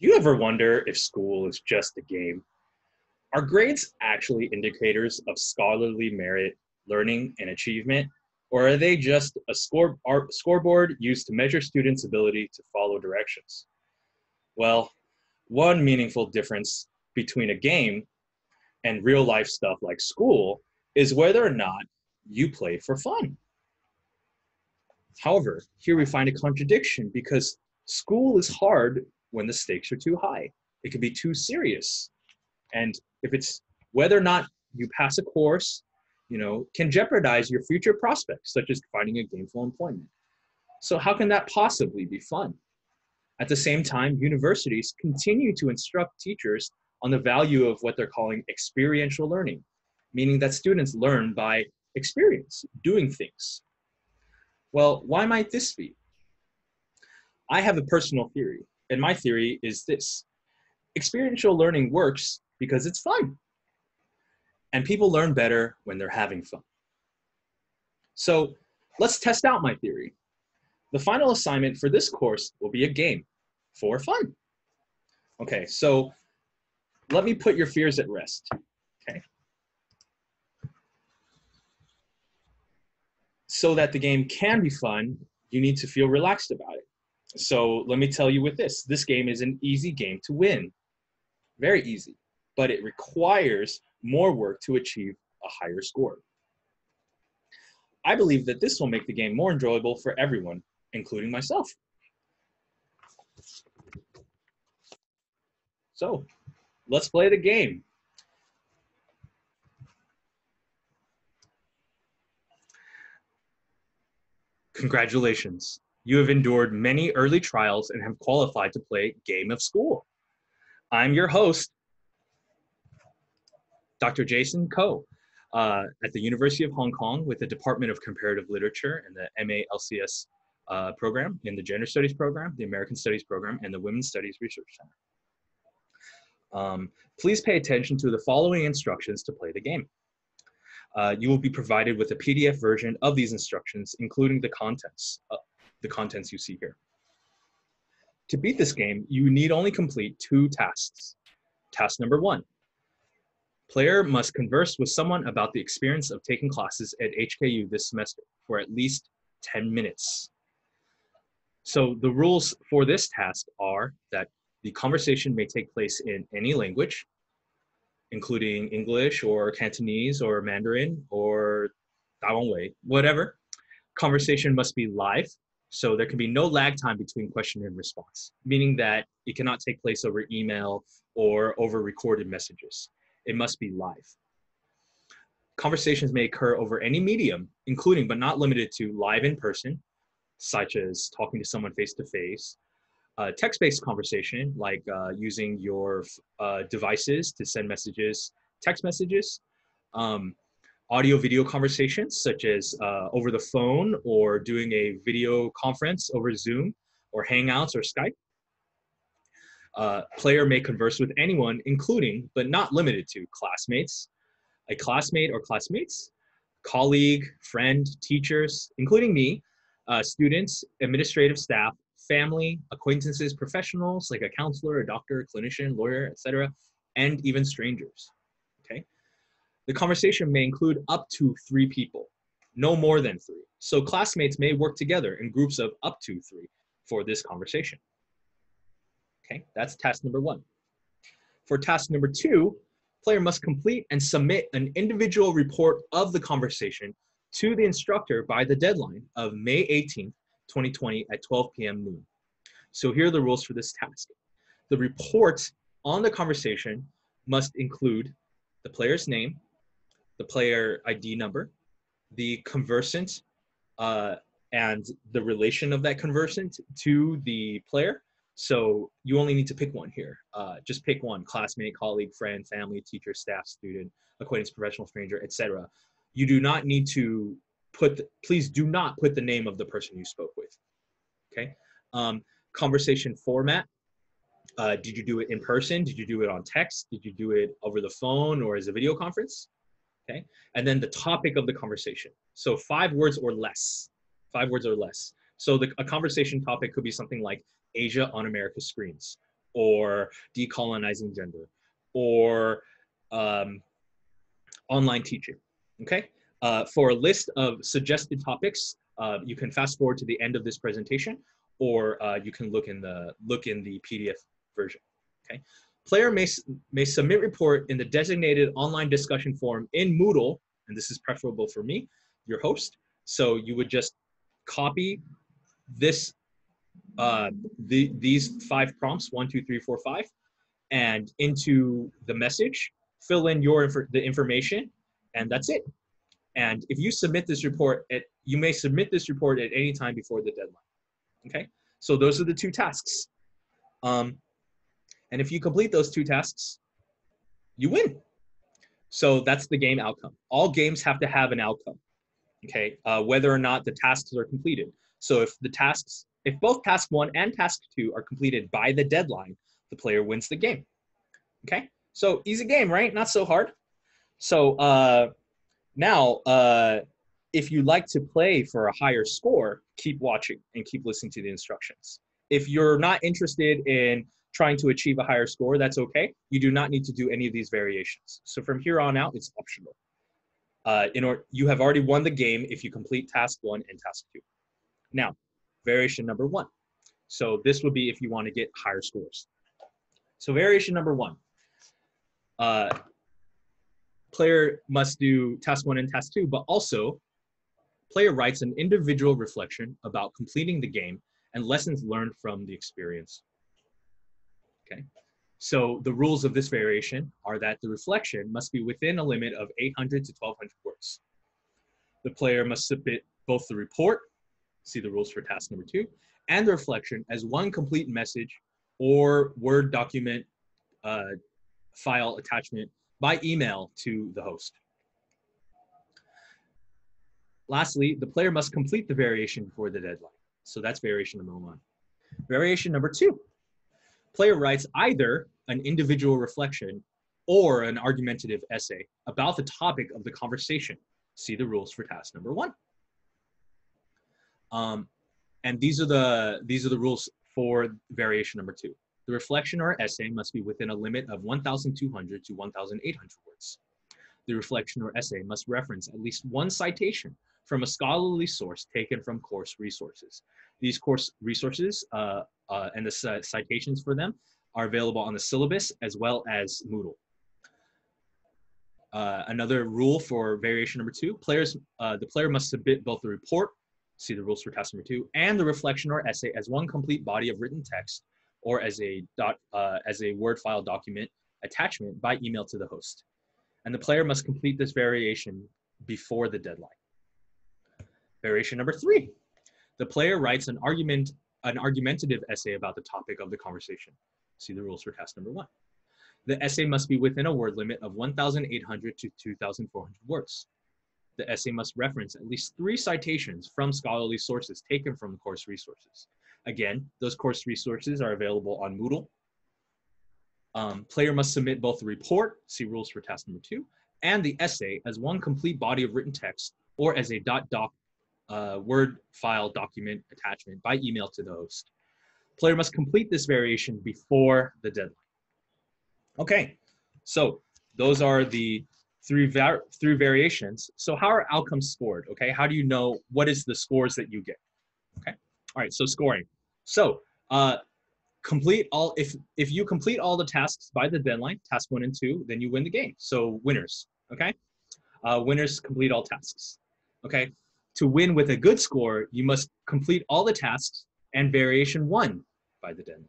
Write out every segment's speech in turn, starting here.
Do you ever wonder if school is just a game? Are grades actually indicators of scholarly merit, learning, and achievement? Or are they just a scoreboard used to measure students' ability to follow directions? Well, one meaningful difference between a game and real life stuff like school is whether or not you play for fun. However, here we find a contradiction because school is hard when the stakes are too high. It can be too serious. And if it's whether or not you pass a course, can jeopardize your future prospects, such as finding a gainful employment. So how can that possibly be fun? At the same time, universities continue to instruct teachers on the value of what they're calling experiential learning, meaning that students learn by experience, doing things. Well, why might this be? I have a personal theory, and my theory is this. Experiential learning works because it's fun, and people learn better when they're having fun. So let's test out my theory. The final assignment for this course will be a game for fun. Okay, so let me put your fears at rest, okay? So that the game can be fun, you need to feel relaxed about it. So let me tell you with this game is an easy game to win. Very easy, but it requires more work to achieve a higher score. I believe that this will make the game more enjoyable for everyone, including myself. So let's play the game. Congratulations. You have endured many early trials and have qualified to play Game of School. I'm your host, Dr. Jason Ko, at the University of Hong Kong with the Department of Comparative Literature and the MA-LCS program, in the Gender Studies program, the American Studies program, and the Women's Studies Research Center. Please pay attention to the following instructions to play the game. You will be provided with a PDF version of these instructions, including the contents you see here. To beat this game, you need only complete 2 tasks. Task number 1. Player must converse with someone about the experience of taking classes at HKU this semester for at least 10 minutes. So the rules for this task are that the conversation may take place in any language, including English or Cantonese or Mandarin or Taiwanwei, whatever. Conversation must be live, so there can be no lag time between question and response, meaning that it cannot take place over email or over recorded messages. It must be live. Conversations may occur over any medium, including but not limited to live in person, such as talking to someone face-to-face, text-based conversation, like using your devices to send messages, text messages, audio-video conversations, such as over the phone or doing a video conference over Zoom or Hangouts or Skype. Player may converse with anyone, including, but not limited to, classmates, a classmate or classmates, colleague, friend, teachers, including me, students, administrative staff, family, acquaintances, professionals, like a counselor, a doctor, a clinician, lawyer, etc., and even strangers, okay? The conversation may include up to 3 people, no more than 3. So classmates may work together in groups of up to 3 for this conversation. Okay, that's task number 1. For task number 2, player must complete and submit an individual report of the conversation to the instructor by the deadline of May 18th, 2020 at 12 p.m. noon. So here are the rules for this task. The report on the conversation must include the player's name, the player ID number, the conversant, and the relation of that conversant to the player. So you only need to pick one here. Just pick one: classmate, colleague, friend, family, teacher, staff, student, acquaintance, professional, stranger, etc. You do not need to please do not put the name of the person you spoke with, okay? Conversation format. Did you do it in person? Did you do it on text? Did you do it over the phone or as a video conference? Okay, and then the topic of the conversation. So 5 words or less. 5 words or less. So a conversation topic could be something like Asia on America's screens, or De-colonizing Gender, or online teaching, okay? For a list of suggested topics, you can fast forward to the end of this presentation, or you can look in the PDF version, okay? Player may submit report in the designated online discussion forum in Moodle, and this is preferable for me, your host. So you would just copy this, these 5 prompts, 1, 2, 3, 4, 5, and into the message, fill in the information, and that's it. And if you submit this report, you may submit this report at any time before the deadline, okay? So those are the 2 tasks. And if you complete those 2 tasks, you win. So that's the game outcome. All games have to have an outcome, okay? Whether or not the tasks are completed. So if both task 1 and task 2 are completed by the deadline, the player wins the game, okay? So easy game, right? Not so hard. So now, if you like to play for a higher score, keep watching and keep listening to the instructions. If you're not interested in trying to achieve a higher score, that's okay. You do not need to do any of these variations. So from here on out, it's optional. You have already won the game if you complete task 1 and task 2. Now, variation number 1. So this would be if you want to get higher scores. So variation number 1. Player must do task 1 and task 2, but also player writes an individual reflection about completing the game and lessons learned from the experience. Okay, so the rules of this variation are that the reflection must be within a limit of 800 to 1200 words. The player must submit both the report, see the rules for task number 2, and the reflection as one complete message or Word document file attachment by email to the host. Lastly, the player must complete the variation before the deadline. So that's variation number 1. Variation number 2. Player writes either an individual reflection or an argumentative essay about the topic of the conversation. See the rules for task number 1. And these are the rules for variation number 2. The reflection or essay must be within a limit of 1,200 to 1,800 words. The reflection or essay must reference at least one citation from a scholarly source taken from course resources. These course resources and the citations for them are available on the syllabus as well as Moodle. Another rule for variation number 2, the player must submit both the report, see the rules for task number 2, and the reflection or essay as one complete body of written text or as a Word file document attachment by email to the host. And the player must complete this variation before the deadline. Variation number 3, the player writes an argumentative essay about the topic of the conversation. See the rules for task number 1. The essay must be within a word limit of 1,800 to 2,400 words. The essay must reference at least 3 citations from scholarly sources taken from course resources. Again, those course resources are available on Moodle. Player must submit both the report, see rules for task number 2, and the essay as one complete body of written text or as a .doc Word file document attachment by email to the host. Player must complete this variation before the deadline. Okay, so those are the three variations. So how are outcomes scored? Okay, how do you know what is the scores that you get? Okay, all right, so scoring. So if you complete all the tasks by the deadline, task 1 and 2, then you win the game. So winners, okay? Winners complete all tasks, okay? To win with a good score, you must complete all the tasks and variation 1 by the deadline.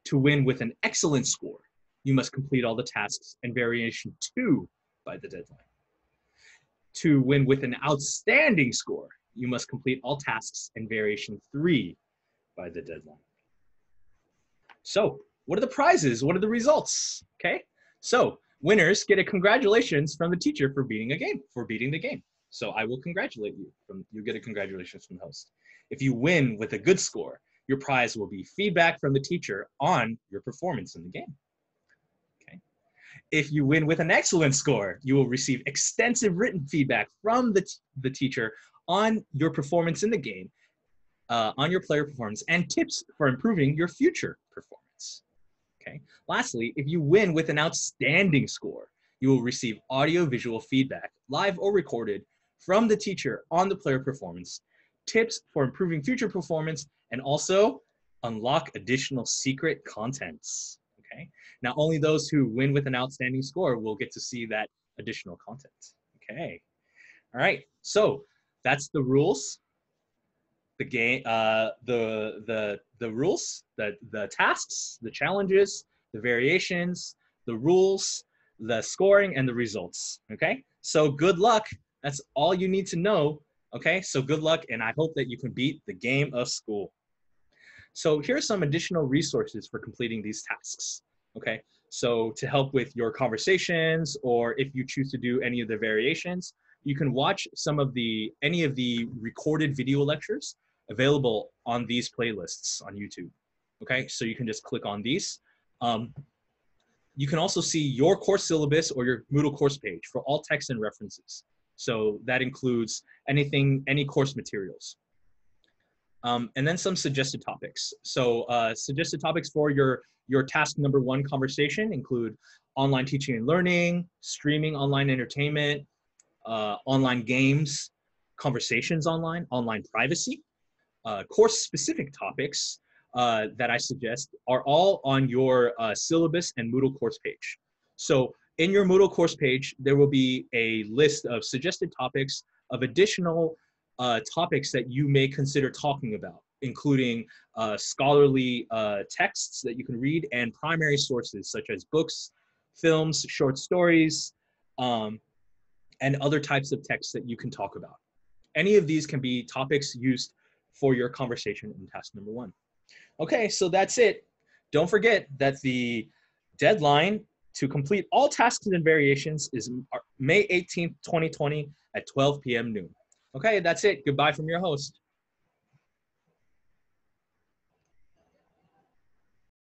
To win with an excellent score, you must complete all the tasks and variation 2 by the deadline. To win with an outstanding score, you must complete all tasks and variation 3 by the deadline. So what are the prizes? What are the results? Okay, so winners get a congratulations from the teacher for beating the game. So I will congratulate you. You get a congratulations from the host. If you win with a good score, your prize will be feedback from the teacher on your performance in the game. Okay. If you win with an excellent score, you will receive extensive written feedback from the teacher on your performance in the game, on your player performance, and tips for improving your future performance. Okay. Lastly, if you win with an outstanding score, you will receive audio-visual feedback, live or recorded, from the teacher on the player performance, tips for improving future performance, and also unlock additional secret contents. Okay. Now, only those who win with an outstanding score will get to see that additional content. Okay. All right. So that's the rules, the game, the rules, the tasks, the challenges, the variations, the rules, the scoring, and the results. Okay. So good luck. That's all you need to know. Okay. So good luck, and I hope that you can beat the game of school. So here are some additional resources for completing these tasks. Okay. So to help with your conversations, or if you choose to do any of the variations, you can watch any of the recorded video lectures available on these playlists on YouTube. Okay, so you can just click on these. You can also see your course syllabus or your Moodle course page for all text and references. So that includes any course materials. And then some suggested topics. So suggested topics for your task number 1 conversation include online teaching and learning, streaming online entertainment, online games, conversations online, online privacy. Course-specific topics that I suggest are all on your syllabus and Moodle course page. So in your Moodle course page, there will be a list of suggested topics of additional topics that you may consider talking about, including scholarly texts that you can read and primary sources such as books, films, short stories, and other types of texts that you can talk about. Any of these can be topics used for your conversation in task number 1. Okay, so that's it. Don't forget that the deadline to complete all tasks and variations is May 18th, 2020 at 12 p.m. noon. Okay, that's it. Goodbye from your host.